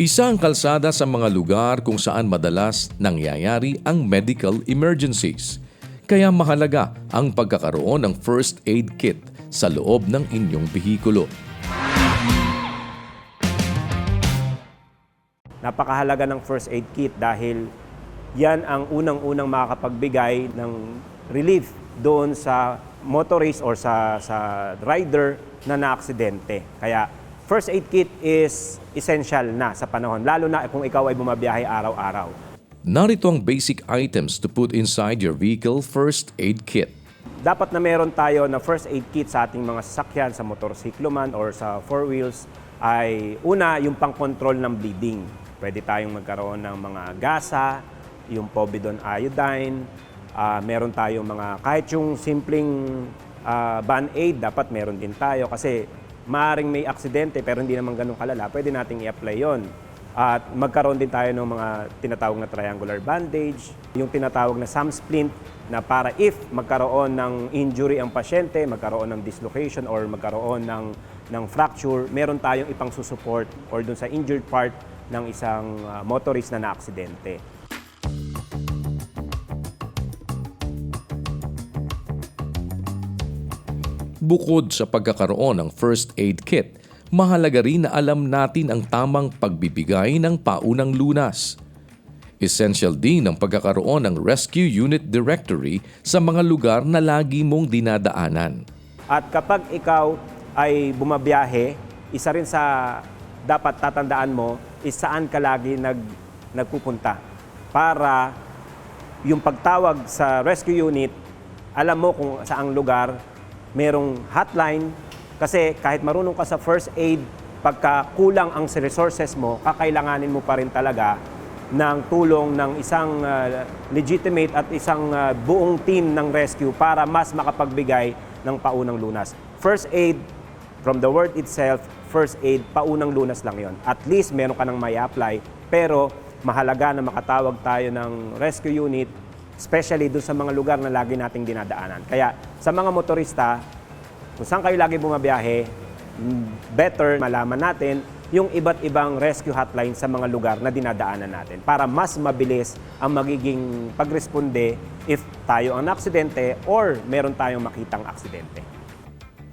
Isa ang kalsada sa mga lugar kung saan madalas nangyayari ang medical emergencies. Kaya mahalaga ang pagkakaroon ng first aid kit sa loob ng inyong behikulo. Napakahalaga ng first aid kit dahil yan ang unang-unang makakapagbigay ng relief doon sa motorist or sa rider na naaksidente. Kaya first aid kit is essential na sa panahon, lalo na kung ikaw ay bumabiyahe araw-araw. Narito ang basic items to put inside your vehicle first aid kit. Dapat na meron tayo na first aid kit sa ating mga sasakyan, sa motorsiklo man or sa four wheels, ay una, yung pang-control ng bleeding. Pwede tayong magkaroon ng mga gasa, yung povidone iodine, meron tayong mga, kahit yung simpleng band-aid, dapat meron din tayo kasi maaaring may aksidente pero hindi naman ganun kalala, pwede nating i-apply yon. At magkaroon din tayo ng mga tinatawag na triangular bandage, yung tinatawag na thumb splint na para if magkaroon ng injury ang pasyente, magkaroon ng dislocation or magkaroon ng fracture, meron tayong ipang susupport or dun sa injured part ng isang motorist na naaksidente. Bukod sa pagkakaroon ng first aid kit, mahalaga rin na alam natin ang tamang pagbibigay ng paunang lunas. Essential din ang pagkakaroon ng Rescue Unit Directory sa mga lugar na lagi mong dinadaanan. At kapag ikaw ay bumabiyahe, isa rin sa dapat tatandaan mo is saan ka lagi nagpupunta. Para yung pagtawag sa rescue unit, alam mo kung saang lugar, merong hotline. Kasi kahit marunong ka sa first aid, pagka kulang ang resources mo, kakailanganin mo pa rin talaga ng tulong ng isang legitimate at isang buong team ng rescue para mas makapagbigay ng paunang lunas. First aid, from the word itself, first aid, paunang lunas lang yon. At least meron ka nang may apply, pero mahalaga na makatawag tayo ng rescue unit, especially doon sa mga lugar na lagi nating dinadaanan. Kaya sa mga motorista, kung saan kayo lagi bumabiyahe, better malaman natin yung iba't ibang rescue hotline sa mga lugar na dinadaanan natin para mas mabilis ang magiging pagresponde if tayo ang aksidente or meron tayong makitang aksidente.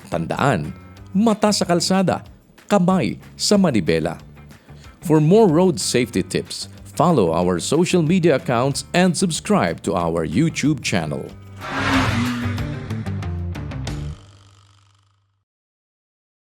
Tandaan, mata sa kalsada, kamay sa manibela. For more road safety tips, follow our social media accounts and subscribe to our YouTube channel.